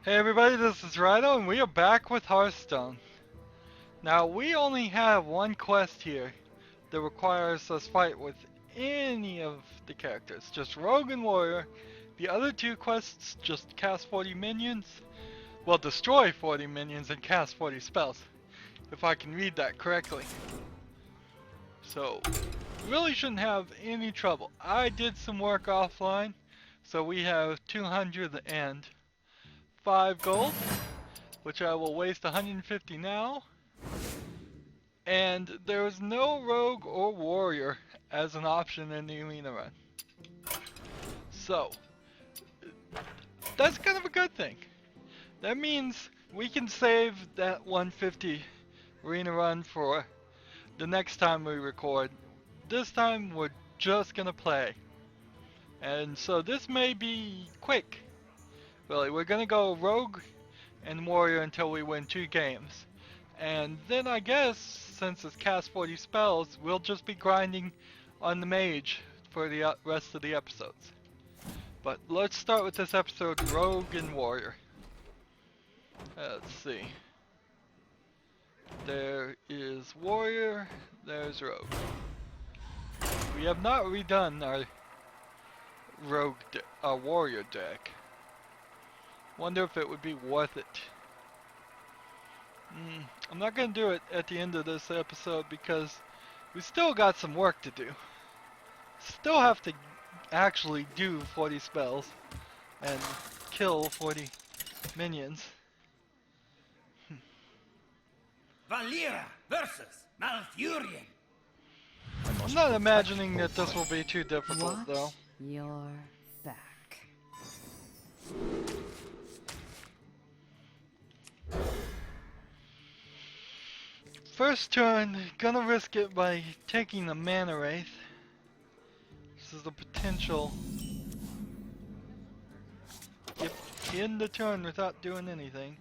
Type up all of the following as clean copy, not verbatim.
Hey everybody, this is Rydo and we are back with Hearthstone. Now we only have one quest here that requires us fight with any of the characters, just Rogue and Warrior. The other two quests just cast 40 minions, well destroy 40 minions and cast 40 spells, if I can read that correctly. So, really shouldn't have any trouble. I did some work offline, so we have 205 gold, which I will waste 150 now. And there is no rogue or warrior as an option in the arena run. So, that's kind of a good thing. That means we can save that 150 arena run for the next time we record. This time we're just gonna play. And so this may be quick. Really, we're gonna go rogue and warrior until we win 2 games. And then I guess, since it's cast 40 spells, we'll just be grinding on the mage for the rest of the episodes. But let's start with this episode, Rogue and Warrior. Let's see. There is Warrior, there's Rogue. We have not redone our Warrior deck. Wonder if it would be worth it. I'm not going to do it at the end of this episode because we still got some work to do. Still have to actually do 40 spells and kill 40 minions. Valera versus Malfurion. I'm not imagining that this will be too difficult Watch though. your back. First turn, gonna risk it by taking the Mana Wraith. This is the potential. Get in the turn without doing anything.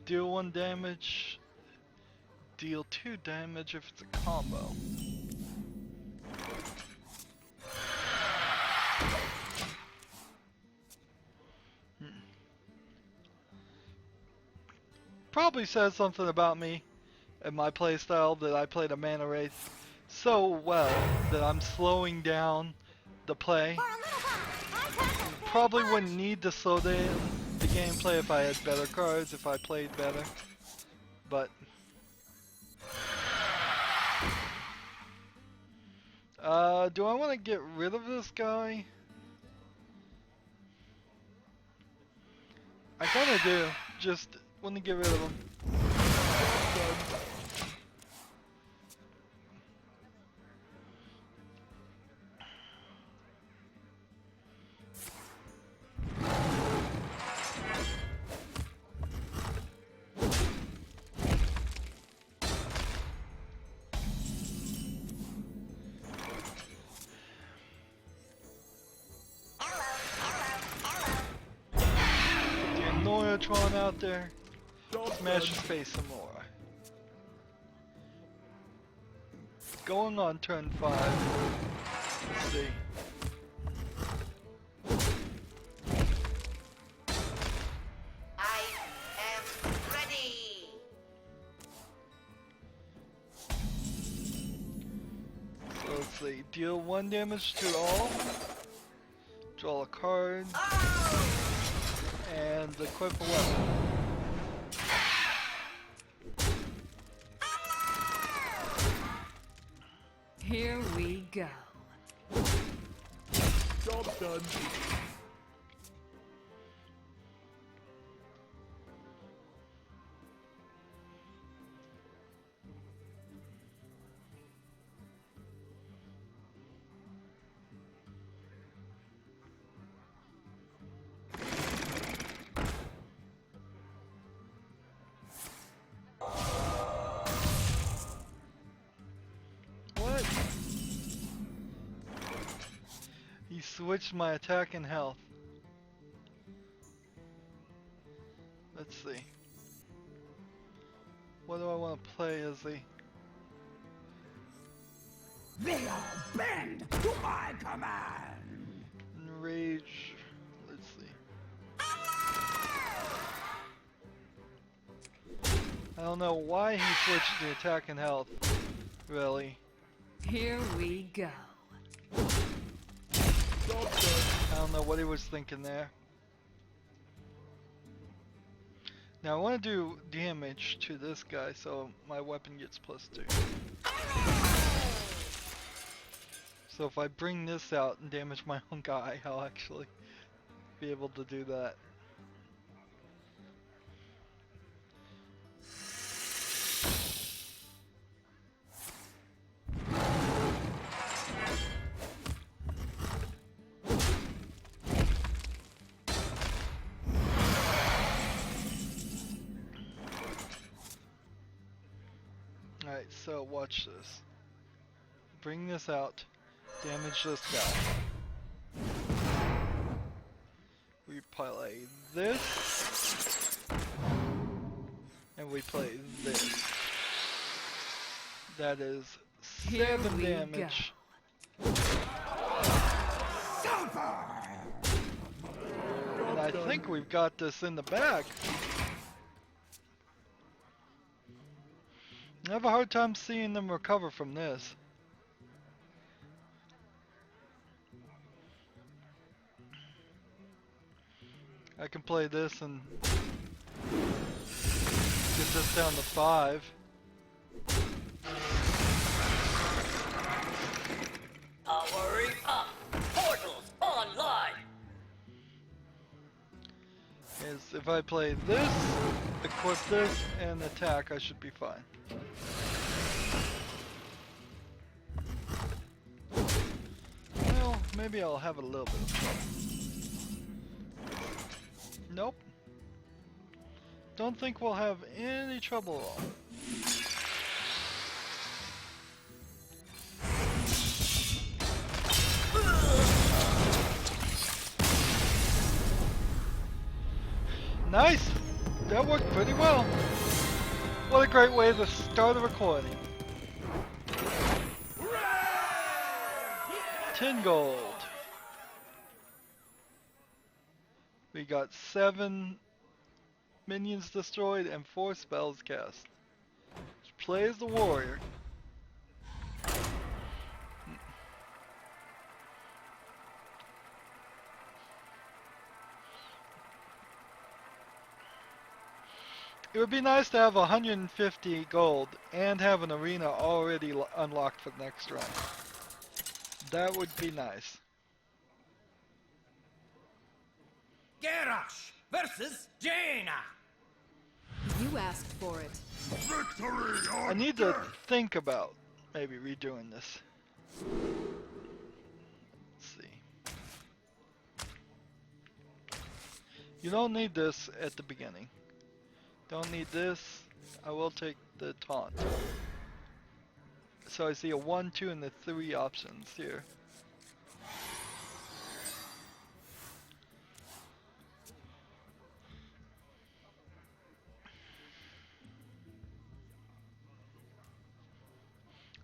Deal 1 damage. Deal 2 damage if it's a combo. Probably says something about me and my playstyle that I played a Mana Wraith so well that I'm slowing down the play. Probably wouldn't need to slow down the gameplay if I had better cards, if I played better. But do I want to get rid of this guy? I kinda do. Just want to get rid of him. Tron out there. Smash his face some more. Going on turn 5. Let's see. I am ready. So let's see. Deal 1 damage to all. Draw a card. And equip a weapon. Here we go. Job done. He switched my attack and health. Let's see. What do I want to play as the... They all bend to my command. Enrage. Let's see. don't know why he switched to attack and health. Really. Here we go. I don't know what he was thinking there. Now I want to do damage to this guy so my weapon gets +2. So if I bring this out and damage my own guy, I'll actually be able to do that. Alright, so watch this. Bring this out. Damage this guy. We play this. And we play this. That is 7 damage. And I think we've got this in the bag. I have a hard time seeing them recover from this. I can play this and get this down to 5. Powering up. Portals online. Is if I play this, equip this, and attack, I should be fine. Well, maybe I'll have a little bit of trouble. Nope. Don't think we'll have any trouble at all. Nice! That worked pretty well. What a great way to start a recording. 10 gold. We got 7 minions destroyed and 4 spells cast. Play as the warrior. It would be nice to have 150 gold and have an arena already unlocked for the next run. That would be nice. Garrosh versus Jaina. You asked for it. I need to think about maybe redoing this. Let's see. You don't need this at the beginning. Don't need this. I will take the taunt. So I see a 1, 2, and the 3 options here.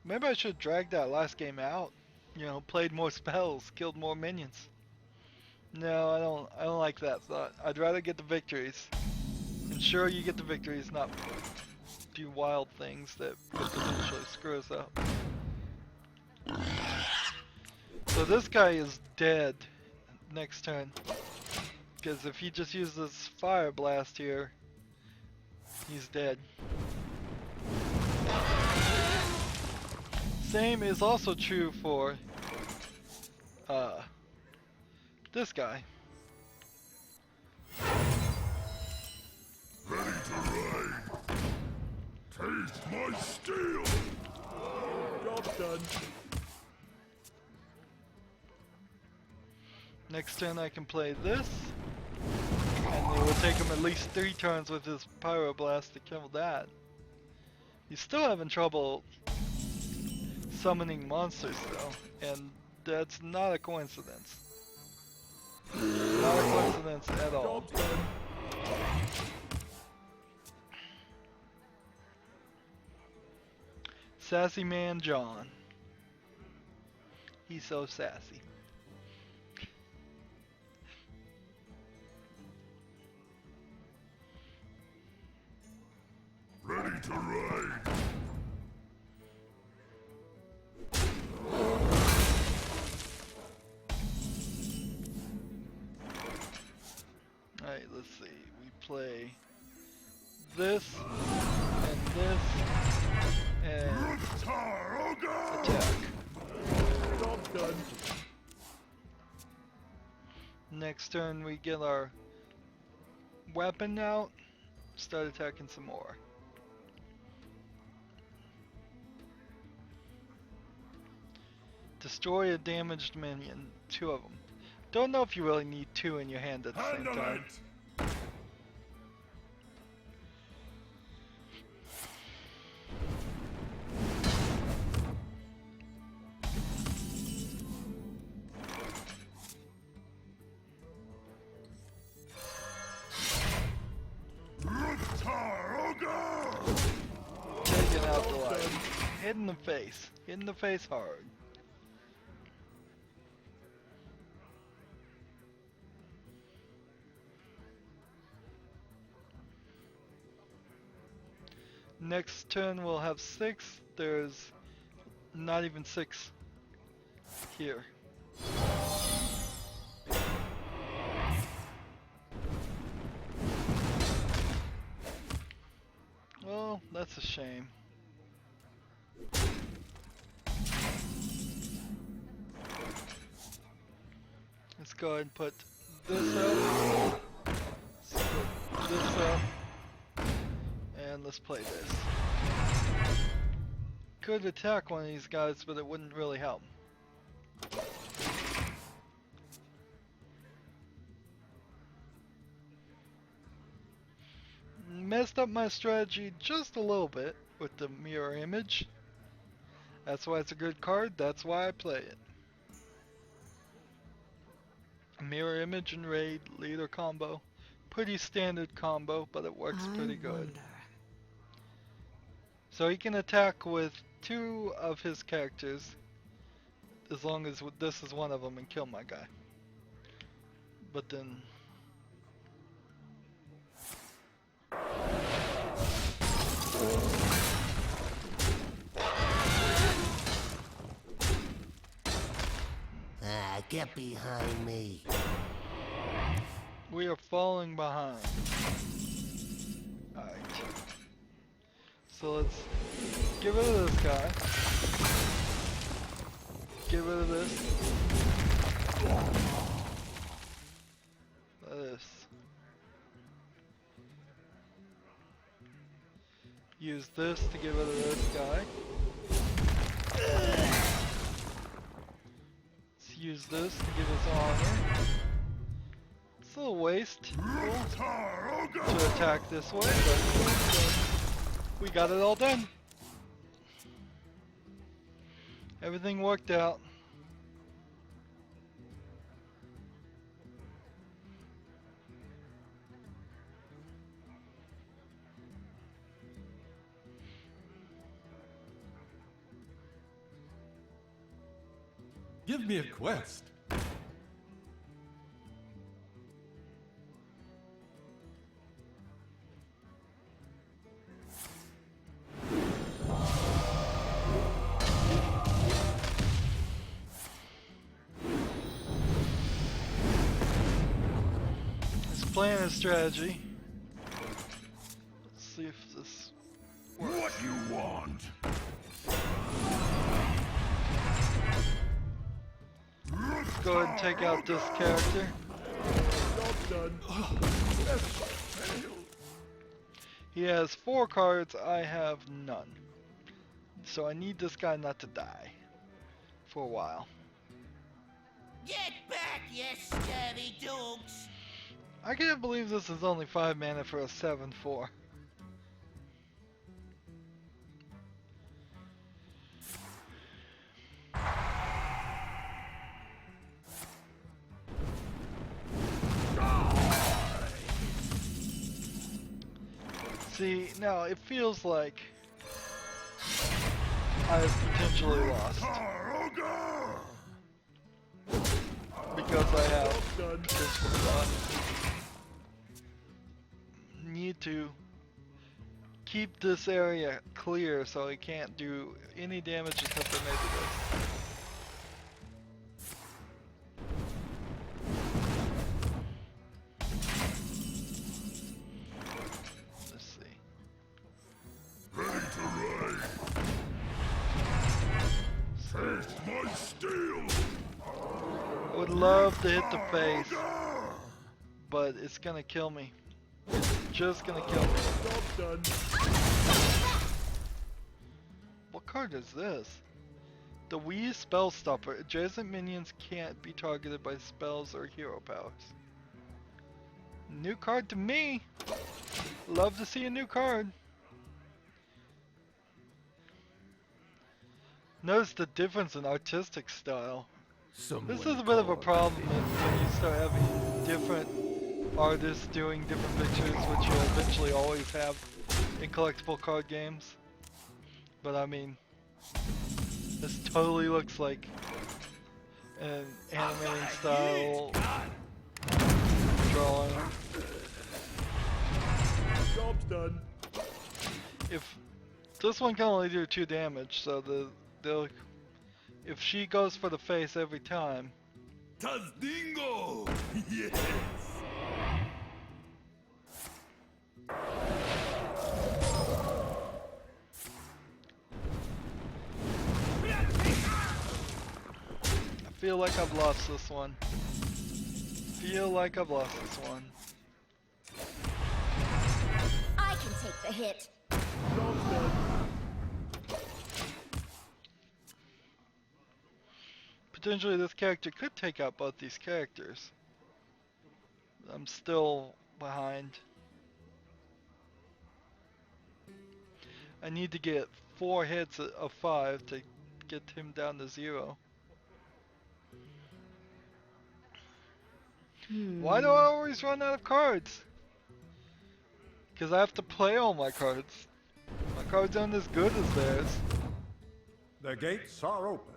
Maybe I should drag that last game out. You know, played more spells, killed more minions. No, I don't like that thought. I'd rather get the victories. Ensure you get the victories, not do wild things that could potentially screw us up. So this guy is dead next turn. Because if he just uses Fire Blast here, he's dead. Same is also true for this guy. Ready to ride. Taste my steel. Job done. Next turn I can play this, and it will take him at least 3 turns with his Pyroblast to kill that. He's still having trouble summoning monsters though, and that's not a coincidence. Not a coincidence at all. Sassy Man John. He's so sassy. Ready to raid. Alright, let's see. We play this and this and attack. Job done. Next turn we get our weapon out, start attacking some more. Destroy a damaged minion, 2 of them. Don't know if you really need 2 in your hand at the same Handle time. it. Taking out the life. Hit in the face. Hit in the face hard. Next turn we'll have 6. There's not even 6 here. Well, that's a shame. Let's go ahead and put this up. Let's put this up. And let's play this. Could attack one of these guys, but it wouldn't really help. Messed up my strategy just a little bit with the mirror image. That's why it's a good card, that's why I play it. Mirror image and raid, leader combo. Pretty standard combo, but it works pretty good. So he can attack with 2 of his characters, as long as this is one of them, and kill my guy. But then... Get behind me. we are falling behind. Alright. So let's get rid of this guy. Get rid of this. This. Use this to get rid of this guy. Let's use this to get his armor. It's a little wasteful to attack this way, but we got it all done. Everything worked out. Give me a quest. Let's plan a strategy. Let's see if this works. What you want? Let's go ahead and take out this character. Job done. He has 4 cards, I have none. So I need this guy not to die for a while. Get back, you scurvy dogs! I can't believe this is only 5 mana for a 7/4. See, now it feels like I've potentially lost because I have potentially lost. Need to keep this area clear so he can't do any damage except for maybe this. Let's see. Ready to ride. Taste my steel. I would love to hit the face, but it's gonna kill me. It's just gonna kill me. Job done. What card is this? The Wii Spell Stopper. Adjacent minions can't be targeted by spells or hero powers. New card to me. Love to see a new card. Notice the difference in artistic style. This is a bit of a problem when you start having different artists doing different pictures, which you'll eventually always have in collectible card games. But I mean, this totally looks like an animating style drawing. Job's done. If this one can only do 2 damage, so if she goes for the face every time, Tazdingo! Yes! I feel like I've lost this one. Feel like I've lost this one. I can take the hit. Job's done. Potentially this character could take out both these characters. I'm still behind. I need to get 4 hits of 5 to get him down to 0. Why do I always run out of cards? Because I have to play all my cards. My cards aren't as good as theirs. The gates are open.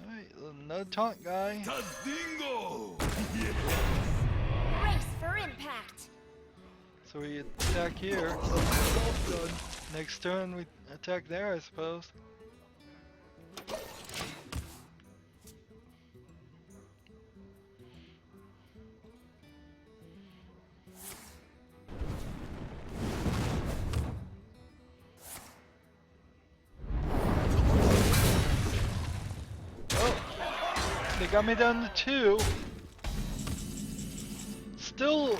Alright, no taunt guy. Tazdingo! Brace for impact. So we attack here. Job's done. Next turn we attack there, I suppose. Oh, they got me down to 2. Still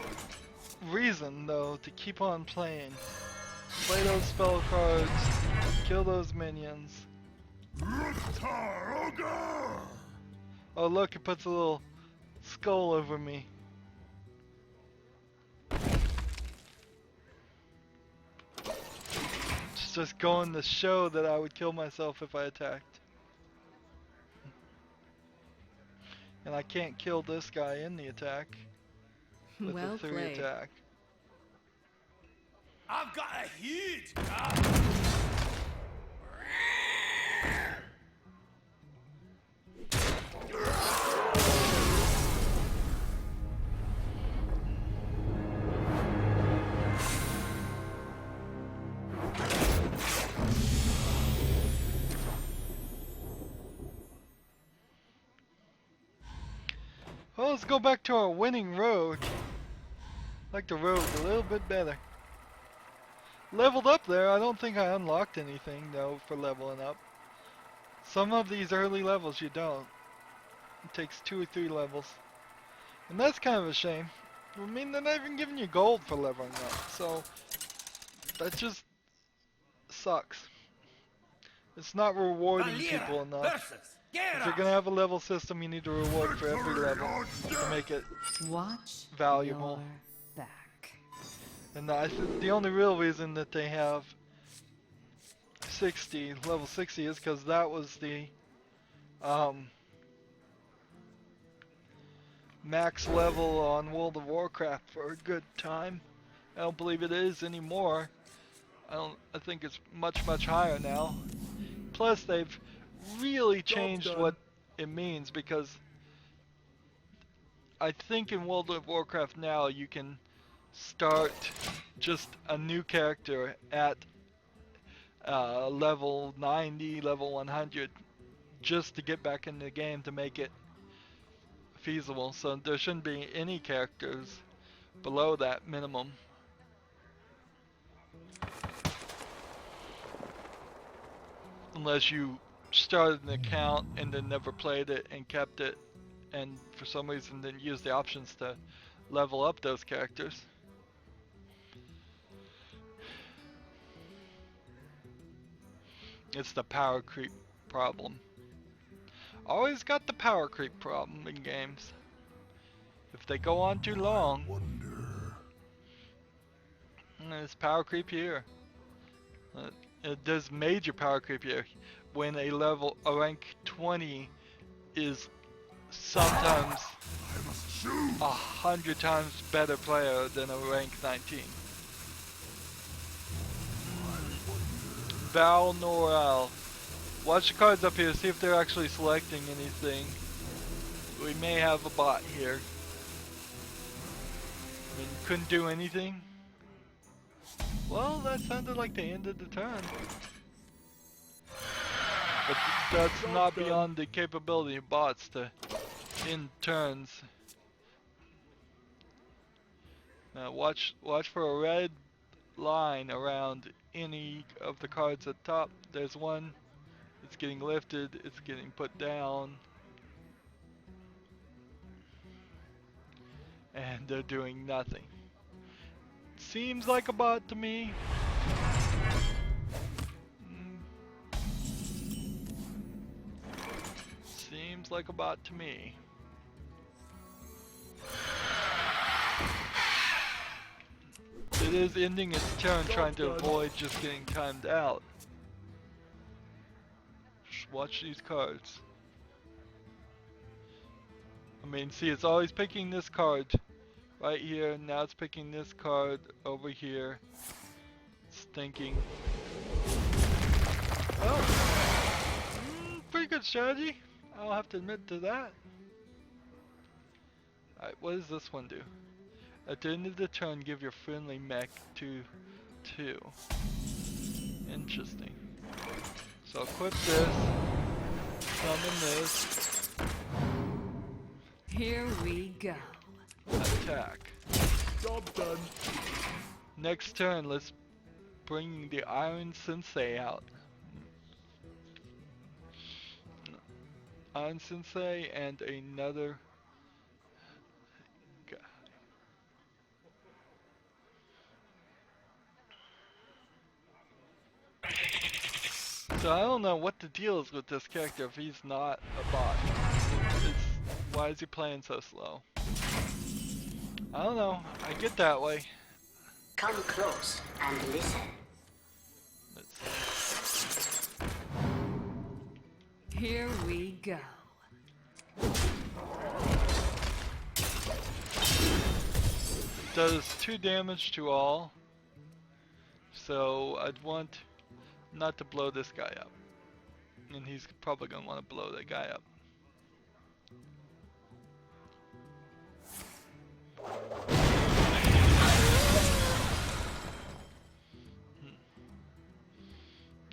reason though to keep on playing. Play those spell cards, kill those minions. Oh look, it puts a little skull over me. It's just going to show that I would kill myself if I attacked. And I can't kill this guy in the attack with Well the 3 played. attack. I've got a huge Well, let's go back to our winning road. I like the road a little bit better. Leveled up there. I don't think I unlocked anything though for leveling up. Some of these early levels you don't. It takes 2 or 3 levels. And that's kind of a shame. I mean, they're not even giving you gold for leveling up. So that just sucks. It's not rewarding people enough. If you're gonna have a level system, you need to reward for every level to make it Watch valuable. your back. And the only real reason that they have level 60 is because that was the max level on World of Warcraft for a good time. I don't believe it is anymore. I think it's much higher now. Plus they've really changed what it means, because I think in World of Warcraft now you can start just a new character at level 90, level 100, just to get back in the game to make it feasible. So there shouldn't be any characters below that minimum. Unless you started an account and then never played it and kept it, and for some reason didn't use the options to level up those characters. It's the power creep problem. Always got the power creep problem in games. If they go on too long, there's power creep here. There's major power creep here when a rank 20 is sometimes 100 times better player than a rank 19. Val Noral. Watch the cards up here, see if they're actually selecting anything. We may have a bot here. I mean, couldn't do anything. Well, that sounded like the end of the turn. But that's not beyond the capability of bots to end turns. Now watch for a red line around any of the cards at the top. There's one. It's getting lifted. It's getting put down. And they're doing nothing. Seems like a bot to me. Seems like a bot to me. It is ending its turn trying to avoid just getting timed out. Just watch these cards. I mean, see, it's always picking this card right here. Now it's picking this card over here. It's thinking. Oh, pretty good strategy. I'll have to admit to that. Alright, what does this one do? At the end of the turn, give your friendly mech 2/2. Interesting. So equip this, summon this, Here we go. attack. Job done. Next turn, let's bring the Iron Sensei out. Iron Sensei and another guy. So I don't know what the deal is with this character if he's not a bot. Why is he playing so slow? I don't know. I get that way. Come close and listen. Let's see. Here we go. Does 2 damage to all. So I'd want not to blow this guy up. And he's probably going to want to blow that guy up.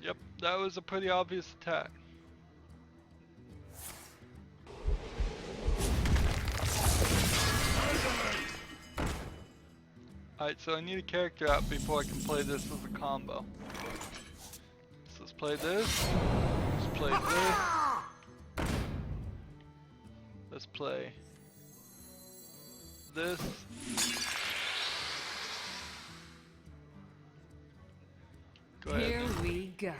Yep, that was a pretty obvious attack. Alright, so I need a character out before I can play this as a combo. So let's play this. Let's play this. Let's play this. Go ahead. Here we go.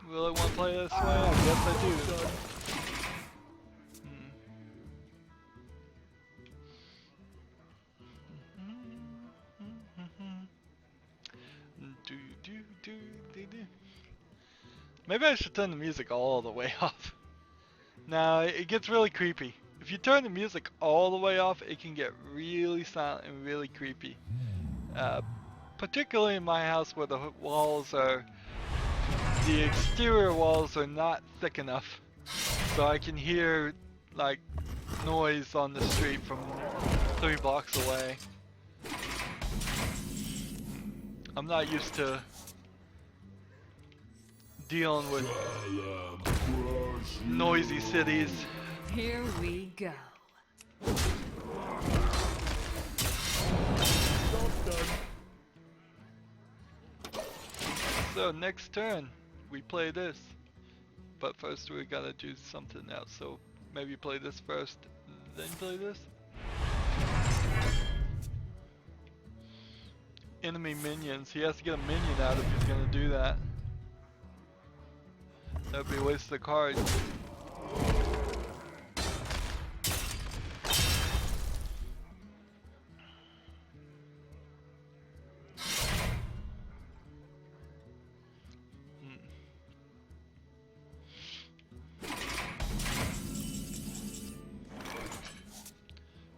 Will I want to play this way? I guess I do. Maybe I should turn the music all the way off. Now, it gets really creepy. If you turn the music all the way off, it can get really silent and really creepy. particularly in my house where the walls are, the exterior walls are not thick enough, so I can hear like noise on the street from 3 blocks away. I'm not used to dealing with noisy cities. Here we go. So next turn, we play this. But first we gotta do something else. So maybe play this first, then play this. Enemy minions. He has to get a minion out if he's gonna do that. That'd be a waste of the card.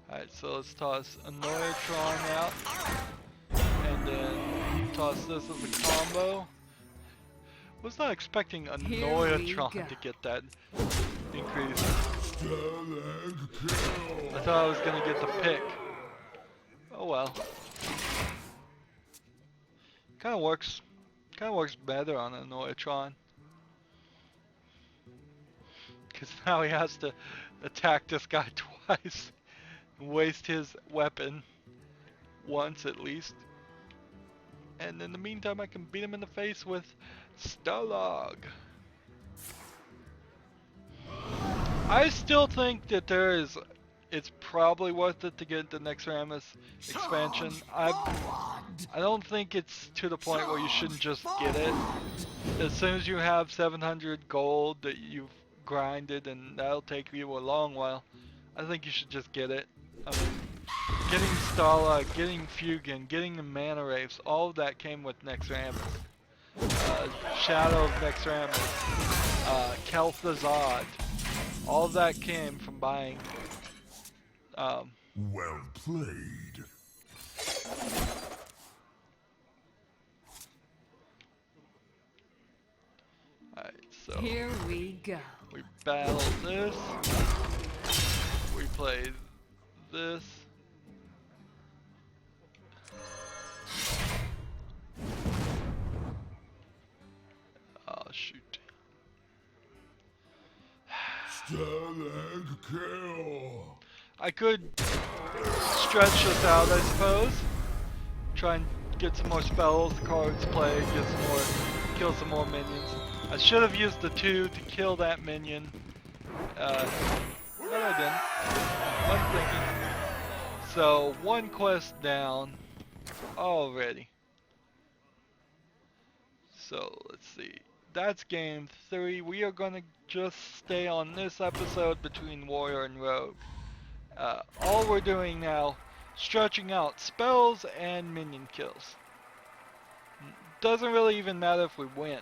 Alright, so let's toss Annoyatron out. And then toss this as a combo. Was not expecting Annoyatron to get that increase. I thought I was gonna get the pick. Oh well. Kinda works better on Annoyatron. Cause now he has to attack this guy twice. Waste his weapon once at least. And in the meantime I can beat him in the face with Stalag. I still think that it's probably worth it to get the Nexramus expansion. I don't think it's to the point where you shouldn't just get it. As soon as you have 700 gold that you've grinded, and that'll take you a long while, I think you should just get it. I mean, getting Stalag, getting Fugan, getting the Mana Wraiths, all of that came with Nexramus. Shadow of Nexramus, Kel'Thuzad, all of that came from buying. Well played. Alright, so Here we go. we battle this. We play this. Oh shoot. Stalag kill. I could stretch this out, I suppose. Try and get some more spells, cards played, get some more, kill some more minions. I should have used the 2 to kill that minion. But I didn't. I'm thinking. So, 1 quest down already. So, let's see. That's game 3. We are gonna just stay on this episode between Warrior and Rogue. All we're doing now, stretching out spells and minion kills. Doesn't really even matter if we win.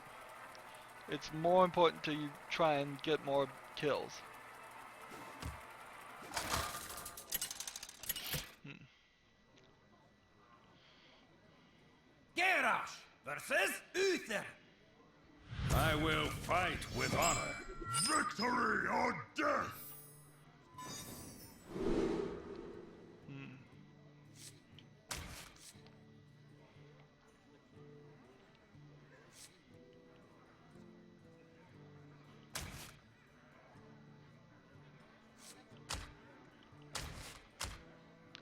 It's more important to try and get more kills. Garrosh versus Uther. I will fight with honor. Victory or death!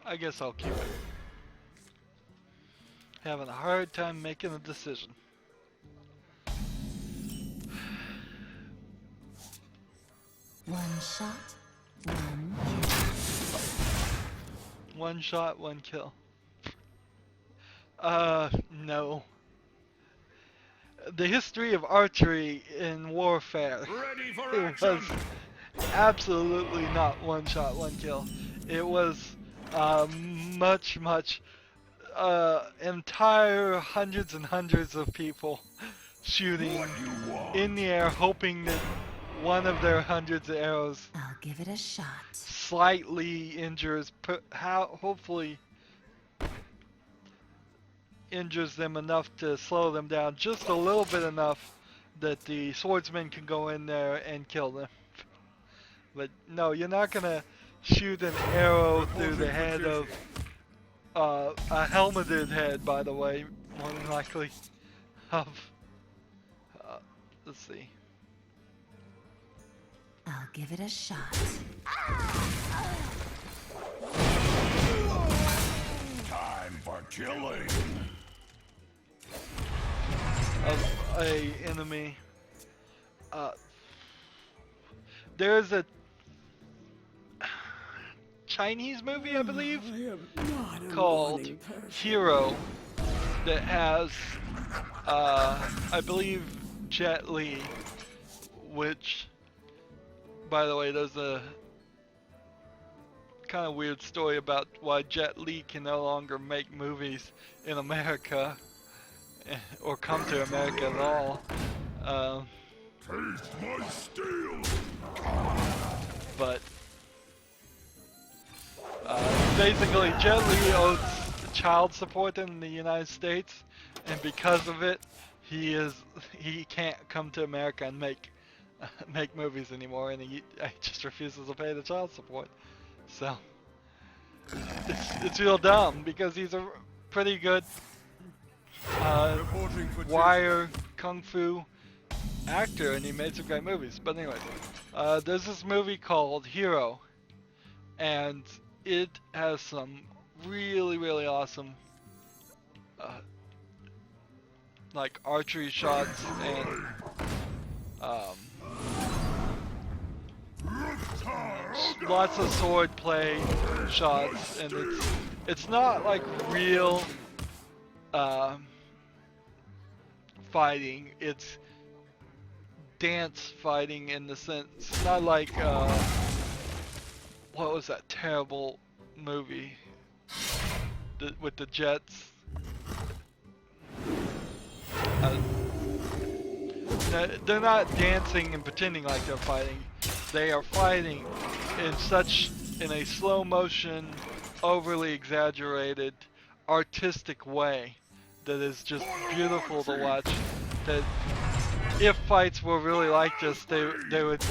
I guess I'll keep it. Having a hard time making a decision. One shot, one kill. One shot, one kill. No. The history of archery in warfare. Ready for It action! was absolutely not one shot, one kill. It was much, entire hundreds and hundreds of people shooting What you want? in the air, hoping that one of their hundreds of arrows I'll give it a shot. slightly injures, hopefully injures them enough to slow them down, just a little bit enough that the swordsman can go in there and kill them. But no, you're not gonna shoot an arrow through the head of a helmeted head, by the way, more than likely. Of let's see. I'll give it a shot. Time for killing. Of a enemy. There's a Chinese movie, I believe, called Hero that has, I believe, Jet Li, which, by the way, there's a kind of weird story about why Jet Li can no longer make movies in America, or come to America at all. Taste my steel. But basically, Jet Li owes child support in the United States, and because of it, he can't come to America and make movies anymore, and he just refuses to pay the child support. So it's real dumb because he's a pretty good wire kung fu actor, and he made some great movies. But anyways, there's this movie called Hero, and it has some really awesome like archery shots and lots of sword play shots, and it's not like real fighting. It's dance fighting in the sense, not like what was that terrible movie with the jets? They're not dancing and pretending like they're fighting. They are fighting in a slow motion, overly exaggerated, artistic way that is just beautiful to watch. That if fights were really like this, they would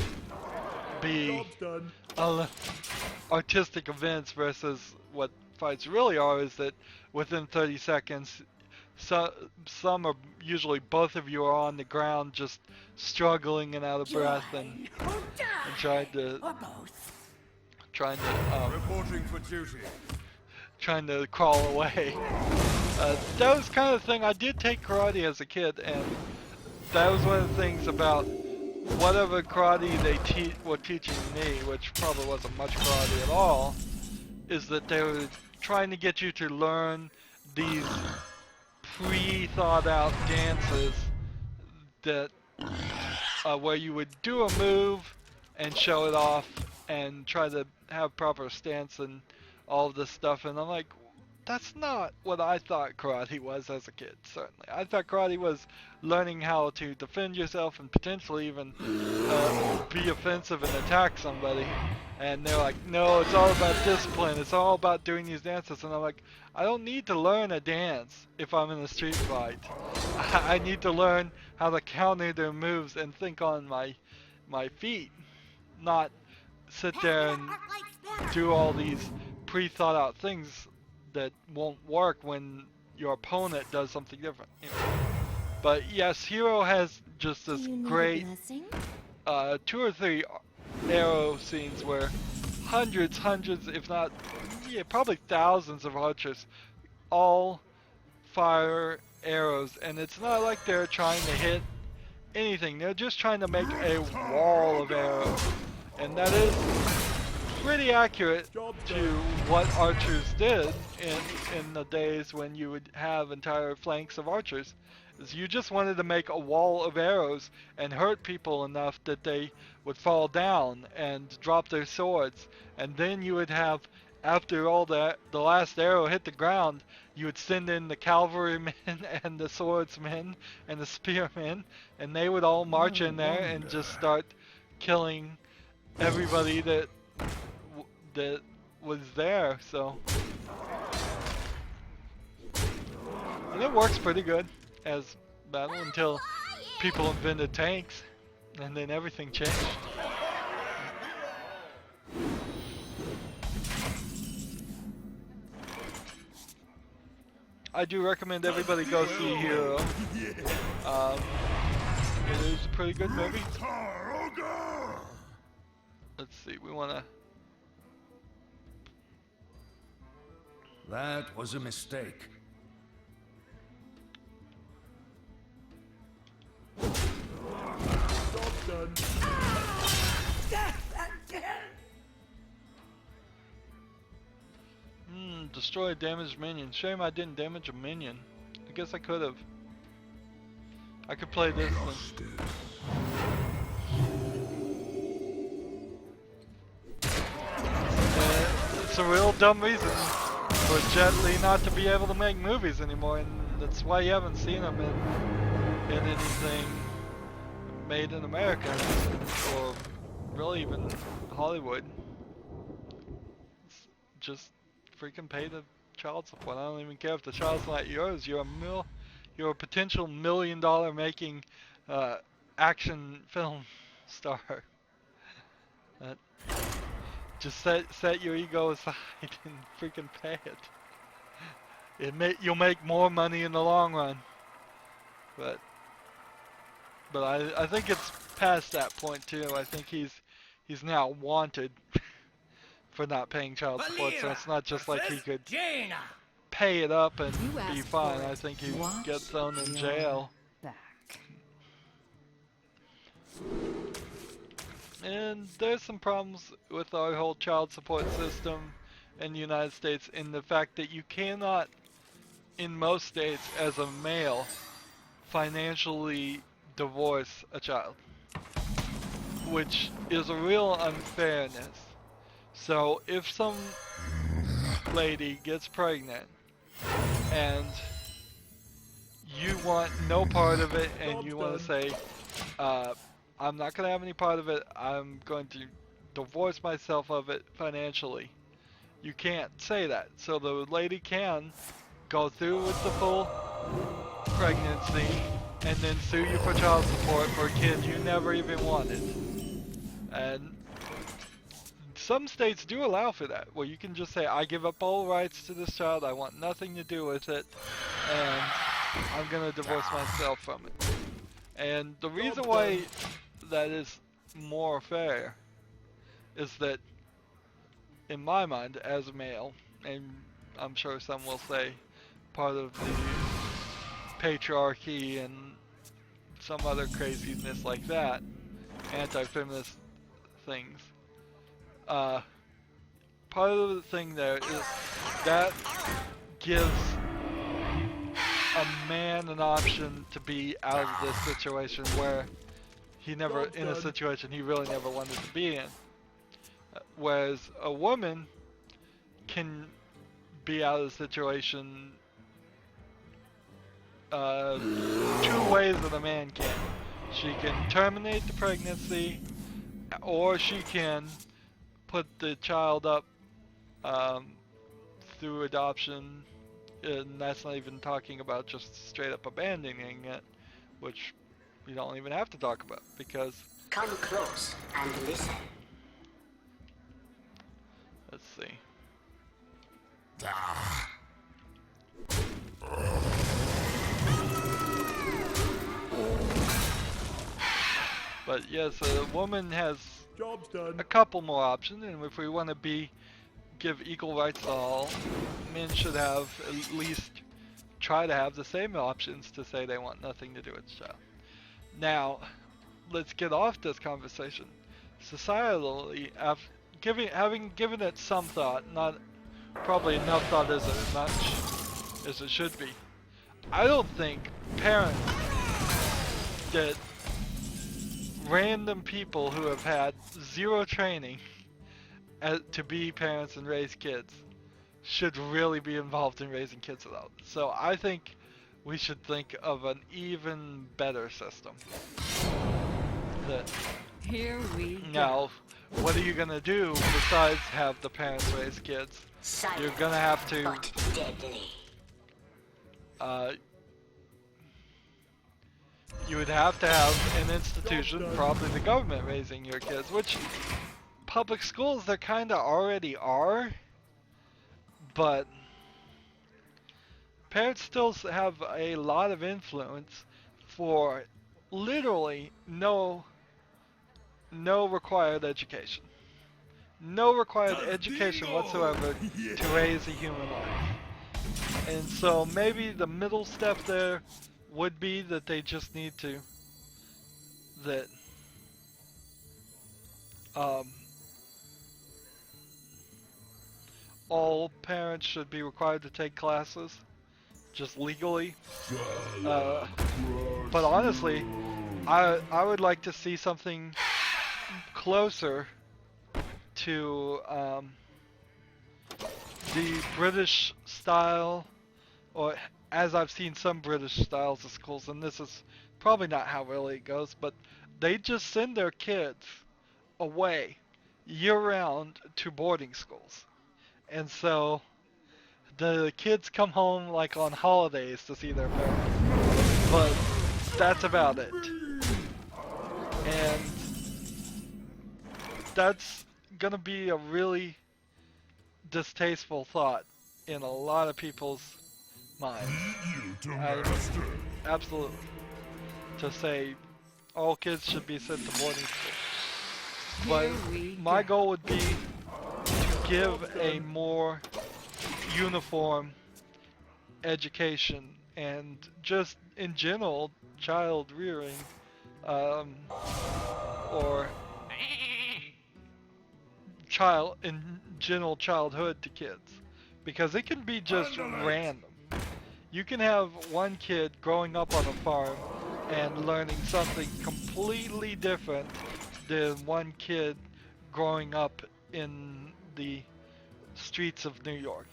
be artistic events, versus what fights really are is that within 30 seconds, some are usually both of you are on the ground just struggling and out of breath and trying to Reporting for duty. trying to crawl away. That was kind of the thing. I did take karate as a kid, and that was one of the things about whatever karate they were teaching me, which probably wasn't much karate at all, is that they were trying to get you to learn these pre-thought out dances that where you would do a move and show it off and try to have proper stance and all of this stuff, and I'm like, that's not what I thought karate was as a kid. Certainly, I thought karate was learning how to defend yourself and potentially even be offensive and attack somebody. And they're like, no, it's all about discipline. It's all about doing these dances. And I'm like, I don't need to learn a dance if I'm in a street fight. I need to learn how to counter their moves and think on my feet, not sit there and do all these pre-thought out things that won't work when your opponent does something different. You know? But yes, Hero has just this great 2 or 3 arrow scenes where hundreds, if not, probably thousands of archers all fire arrows, and it's not like they're trying to hit anything. They're just trying to make a wall of arrows, and that is pretty accurate to what archers did in the days when you would have entire flanks of archers. Is you just wanted to make a wall of arrows and hurt people enough that they would fall down and drop their swords, and then you would have, after all the last arrow hit the ground, you would send in the cavalrymen and the swordsmen and the spearmen, and they would all march in there and just start killing everybody that was there. So, and it works pretty good as battle until people invented tanks, and then everything changed. I do recommend everybody go see Hero. It is a pretty good movie. Let's see, we wanna... That was a mistake. Destroy a damaged minion. Shame I didn't damage a minion. I guess I could have. I could play this then. It's a real dumb reason for Jet Li not to be able to make movies anymore, and that's why you haven't seen him in anything made in America, or really even Hollywood. It's just freaking pay the child support. I don't even care if the child's not yours. You're a potential $1 million making action film star. Just set your ego aside and freaking pay it. You'll make more money in the long run. But I think it's past that point too. I think he's now wanted for not paying child support, so it's not just like he could pay it up and be fine. I think he gets thrown in jail. And there's some problems with our whole child support system in the United States in the fact that you cannot, in most states, as a male, financially divorce a child, which is a real unfairness. So if some lady gets pregnant and you want no part of it and you want to say, I'm not going to have any part of it, I'm going to divorce myself of it financially, you can't say that. So the lady can go through with the full pregnancy and then sue you for child support for a kid you never even wanted. And some states do allow for that, where you can just say, I give up all rights to this child, I want nothing to do with it, and I'm going to divorce myself from it. And the reason why that is more fair is that, in my mind, as a male, and I'm sure some will say part of the patriarchy and some other craziness like that, anti-feminist things, part of the thing there is that gives a man an option to be out of this situation where he never, in a situation he really never wanted to be in. Whereas a woman can be out of the situation 2 ways that a man can. She can terminate the pregnancy, or she can put the child up through adoption, and that's not even talking about just straight up abandoning it, which we don't even have to talk about, because... Come close and listen. Let's see. But yes, a woman has a couple more options, and if we want to give equal rights to all, men should have at least try to have the same options to say they want nothing to do with the child. Now, let's get off this conversation. Societally, having given it some thought, not probably enough thought as much as it should be, I don't think parents that random people who have had zero training to be parents and raise kids should really be involved in raising kids at all. So I think we should think of an even better system. Here we go. Now, what are you gonna do besides have the parents raise kids? You're gonna have to you would have to have an institution, probably the government, raising your kids, which public schools there kind of already are, but parents still have a lot of influence for literally no required education. No required education whatsoever to raise a human life. And so maybe the middle step there would be that they just need to, that all parents should be required to take classes, just legally. But honestly, I would like to see something closer to the British style, or as I've seen some British styles of schools, and this is probably not how really it goes, but they just send their kids away year-round to boarding schools. And so the kids come home like on holidays to see their parents, but that's about it. And that's gonna be a really distasteful thought in a lot of people's minds. Absolutely. To say all kids should be sent to boarding school. But my goal would be to give a more uniform education and just in general child rearing, or in general childhood to kids, because it can be just random. You can have one kid growing up on a farm and learning something completely different than one kid growing up in the streets of New York.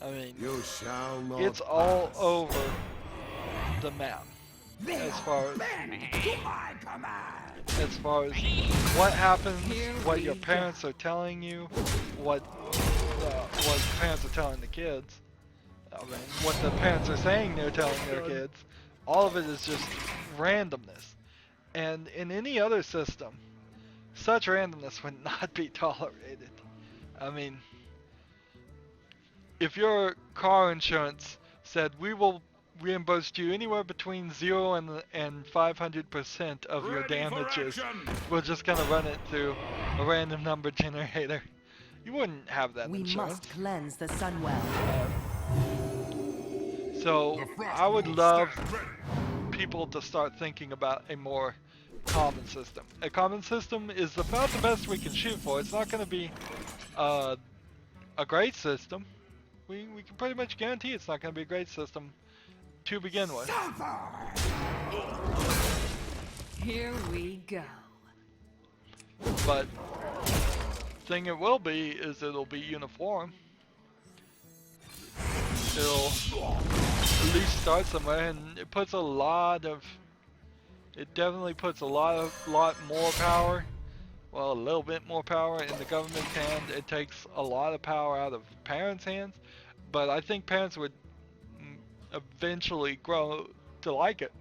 I mean, it's all over the map as far as what happens, what your parents are telling you, what parents are telling the kids. I mean, what the parents are saying they're telling their kids. All of it is just randomness. And in any other system, such randomness would not be tolerated. I mean, if your car insurance said we will reimburse you anywhere between 0 and 500% of your damages, we're just gonna run it through a random number generator, you wouldn't have that insurance. We must cleanse the Sunwell. So I would love people to start thinking about a more common system. A common system is about the best we can shoot for. It's not going to be a great system. We can pretty much guarantee it's not going to be a great system to begin with. Here we go. But the thing it will be is it'll be uniform. It'll at least start somewhere, and it puts it definitely puts a lot more power, well, a little bit more power in the government's hand. It takes a lot of power out of parents' hands, but I think parents would eventually grow to like it,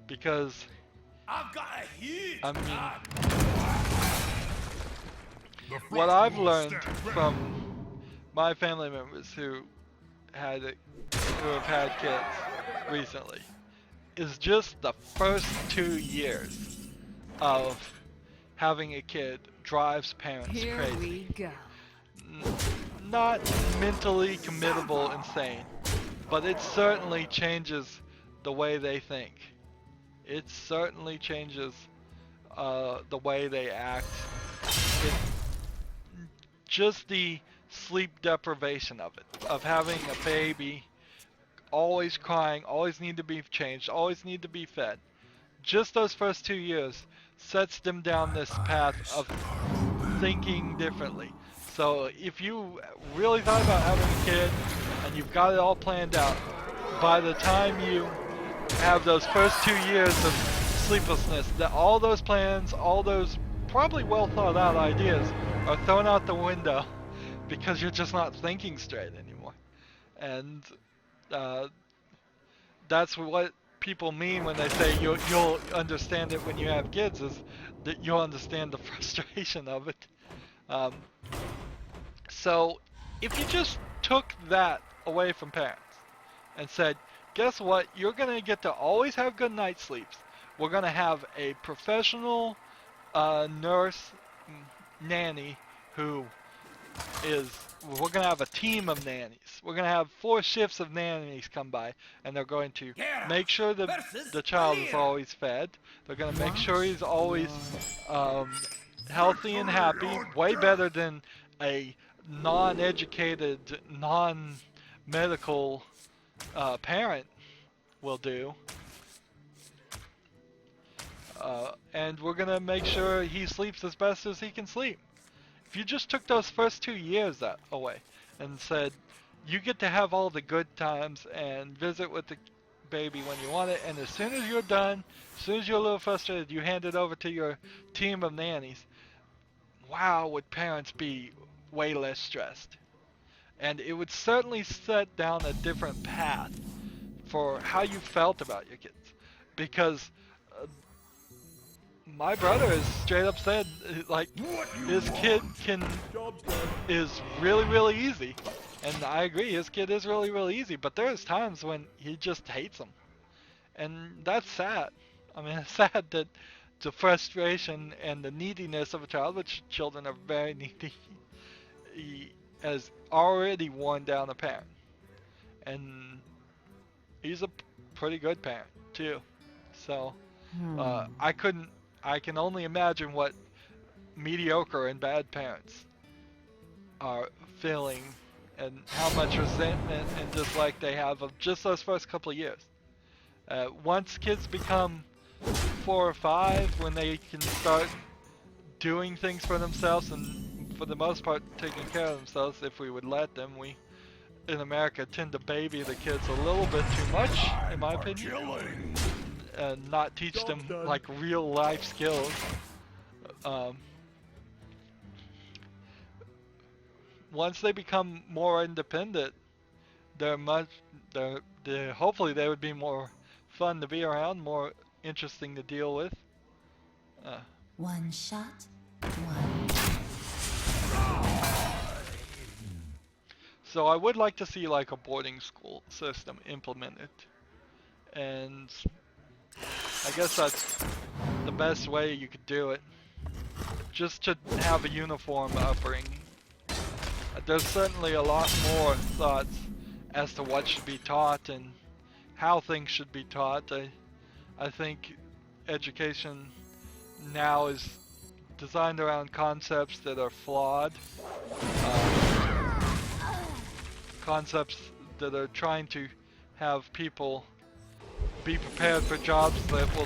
because I've got a huge I mean, what I've learned from my family members who have had kids recently is just the first 2 years of having a kid drives parents Here crazy. we go. Not mentally committable insane, but it certainly changes the way they think. It certainly changes the way they act. Just the sleep deprivation of it, of having a baby, always crying, always need to be changed, always need to be fed. Just those first 2 years sets them down this path of thinking differently. So if you really thought about having a kid and you've got it all planned out, by the time you have those first 2 years of sleeplessness, that all those plans, all those probably well thought out ideas are thrown out the window because you're just not thinking straight anymore. And that's what people mean when they say you'll understand it when you have kids is that you'll understand the frustration of it. So if you just took that away from parents and said, guess what, you're going to get to always have good night sleeps. We're going to have a professional nurse nanny who is, we're going to have a team of nannies. We're going to have 4 shifts of nannies come by, and they're going to make sure that the child is always fed. They're going to make sure he's always healthy and happy, way better than a non-educated, non-medical parent will do. And we're going to make sure he sleeps as best as he can sleep. If you just took those first 2 years away and said, you get to have all the good times and visit with the baby when you want it, and as soon as you're done, as soon as you're a little frustrated, you hand it over to your team of nannies, wow, would parents be way less stressed. And it would certainly set down a different path for how you felt about your kids. Because my brother has straight up said, like, his kid is really, really easy. And I agree, his kid is really, really easy. But there's times when he just hates them. And that's sad. I mean, it's sad that the frustration and the neediness of a child, which children are very needy, he has already worn down a parent. And he's a pretty good parent, too. So, I can only imagine what mediocre and bad parents are feeling and how much resentment and dislike they have of just those first couple of years. Once kids become 4 or 5, when they can start doing things for themselves and for the most part taking care of themselves, if we would let them, we in America tend to baby the kids a little bit too much, in my opinion, and not teach them like real life skills. Once they become more independent, hopefully they would be more fun to be around, more interesting to deal with. One shot, one. So I would like to see like a boarding school system implemented, and I guess that's the best way you could do it, just to have a uniform upbringing. There's certainly a lot more thoughts as to what should be taught and how things should be taught. I think education now is designed around concepts that are flawed, concepts that are trying to have people be prepared for jobs that will,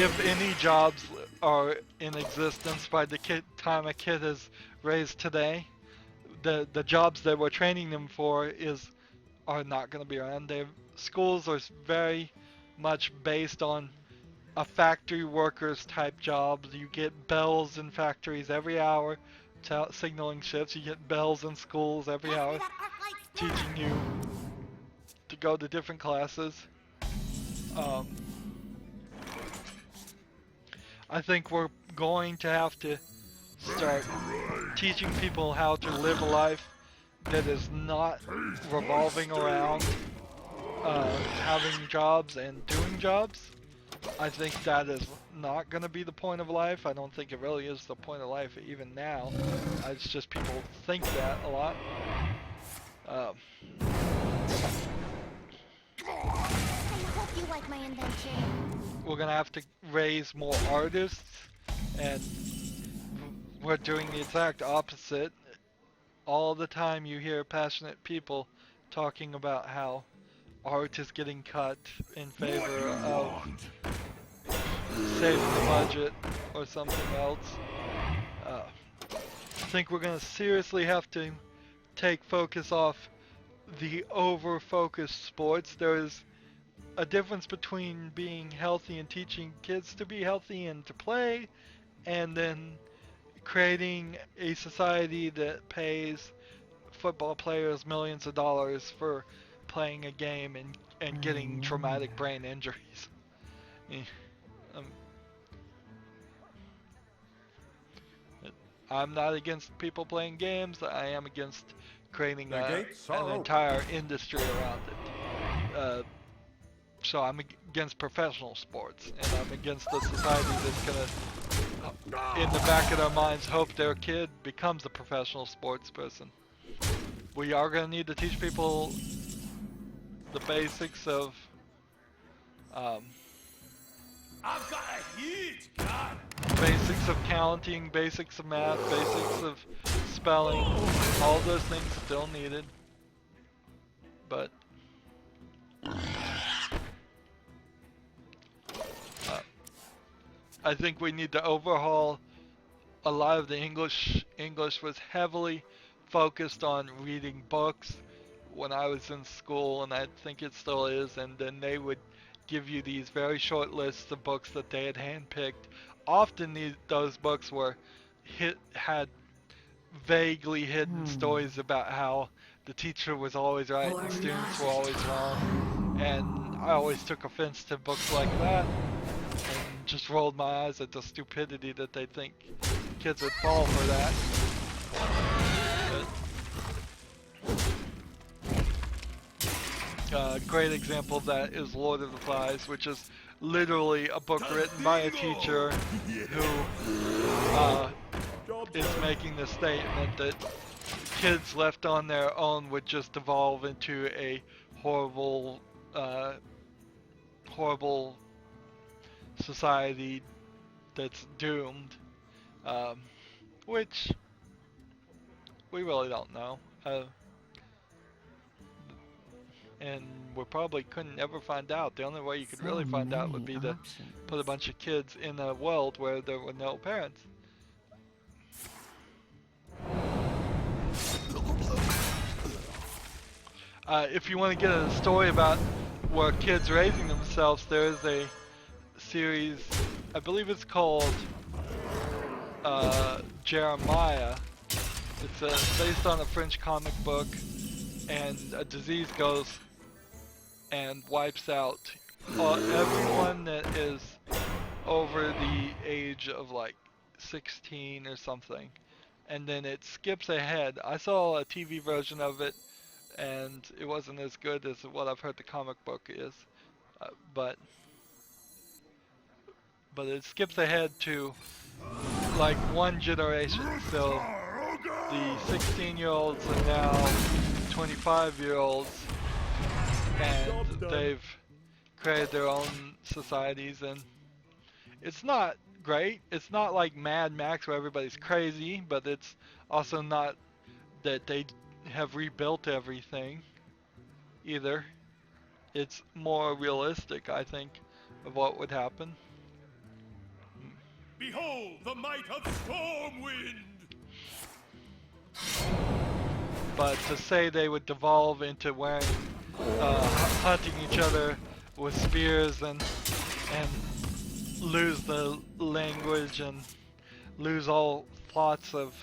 if any jobs are in existence by the time a kid is raised today, the jobs that we're training them for are not going to be around. Schools are very much based on a factory workers type jobs. You get bells in factories every hour, signaling shifts. You get bells in schools every hour, teaching you to go to different classes. I think we're going to have to start teaching people how to live a life that is not revolving around having jobs and doing jobs. I think that is not going to be the point of life. I don't think it really is the point of life even now. It's just people think that a lot. I hope you like my invention. We're going to have to raise more artists, and we're doing the exact opposite. All the time you hear passionate people talking about how art is getting cut in favor of saving the budget or something else. I think we're going to seriously have to take focus off the over-focused sports. There is a difference between being healthy and teaching kids to be healthy and to play, and then creating a society that pays football players millions of dollars for playing a game and getting traumatic brain injuries. um, I'm not against people playing games. I am against creating an entire industry around it. So I'm against professional sports, and I'm against the society that's gonna, in the back of their minds, hope their kid becomes a professional sports person. We are gonna need to teach people the basics of, I've got a huge gun. basics of counting, basics of math, basics of spelling. All those things still needed, but. I think we need to overhaul a lot of the English. English was heavily focused on reading books when I was in school, and I think it still is, and then they would give you these very short lists of books that they had handpicked. Often those books were had vaguely hidden stories about how the teacher was always right and students were always wrong, and I always took offense to books like that. And just rolled my eyes at the stupidity that they think kids would fall for that. A great example of that is Lord of the Flies, which is literally a book written by a teacher who is making the statement that kids left on their own would just evolve into a horrible society that's doomed, which we really don't know, and we probably couldn't ever find out. The only way you could really find out would be to put a bunch of kids in a world where there were no parents. If you want to get a story about where kids raising themselves, there is a series, I believe it's called Jeremiah. It's based on a French comic book, and a disease goes and wipes out everyone that is over the age of like 16 or something, and then it skips ahead. I saw a TV version of it, and it wasn't as good as what I've heard the comic book is, but it skips ahead to like one generation. So the 16-year-olds are now 25-year-olds, and they've created their own societies, and it's not great. It's not like Mad Max where everybody's crazy, but it's also not that they have rebuilt everything either. It's more realistic, I think, of what would happen. Behold the might of Stormwind! But to say they would devolve into wearing, hunting each other with spears and lose the language and lose all thoughts of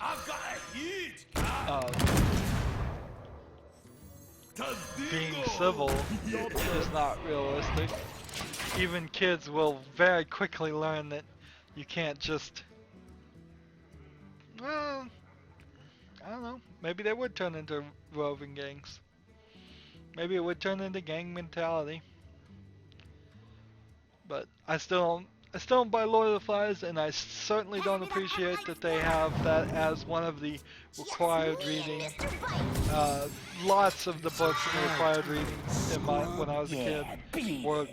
being civil is not realistic. Even kids will very quickly learn that you can't just, well, I don't know, maybe they would turn into roving gangs. Maybe it would turn into gang mentality. But I still don't buy Lord of the Flies, and I certainly don't appreciate that they have that as one of the required reading. Lots of the books in the required reading when I was a kid were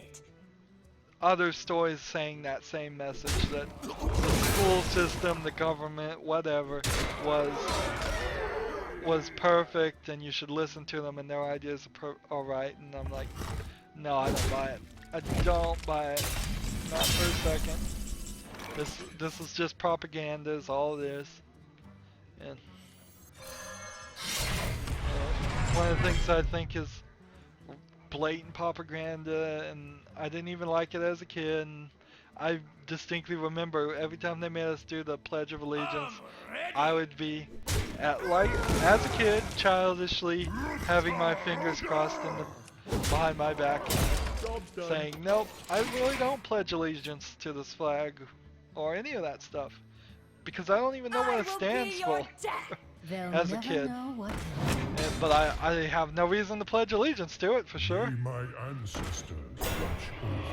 other stories saying that same message, that the school system, the government, whatever, was perfect, and you should listen to them, and their ideas are right. And I'm like, no, I don't buy it. I don't buy it. Not for a second. This is just propaganda, is all it is. And one of the things I think is blatant propaganda, and I didn't even like it as a kid, and I distinctly remember every time they made us do the Pledge of Allegiance, I would be as a kid, childishly having my fingers crossed in the behind my back saying, nope, I really don't pledge allegiance to this flag or any of that stuff. Because I don't even know what it stands for as a kid. But I have no reason to pledge allegiance to it, for sure. May my ancestors watch over.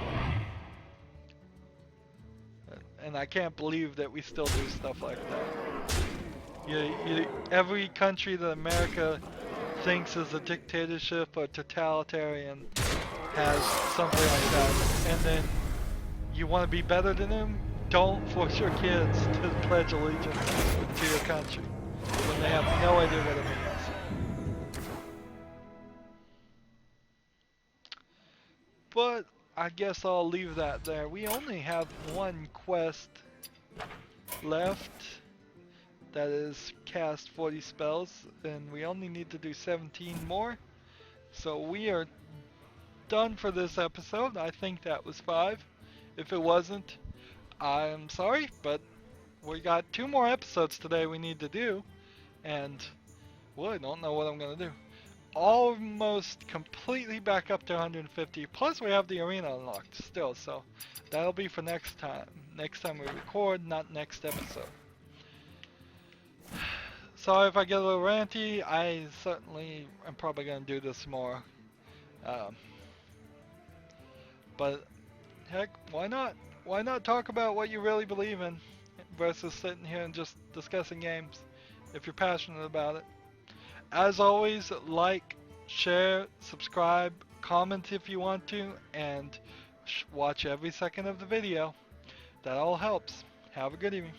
And I can't believe that we still do stuff like that. Every country that America thinks is a dictatorship or totalitarian has something like that. And then you want to be better than them? Don't force your kids to pledge allegiance to your country when they have no idea what it means. But I guess I'll leave that there. We only have one quest left. That is cast 40 spells, and we only need to do 17 more. So we are done for this episode. I think that was 5. If it wasn't, I'm sorry, but we got 2 more episodes today we need to do, and well, I don't know what I'm gonna do. Almost completely back up to 150, plus we have the arena unlocked still, so that'll be for next time we record, not next episode. Sorry if I get a little ranty. I certainly am probably gonna do this more, but heck, why not? Why not talk about what you really believe in versus sitting here and just discussing games if you're passionate about it. As always, like, share, subscribe, comment if you want to, and watch every second of the video. That all helps. Have a good evening.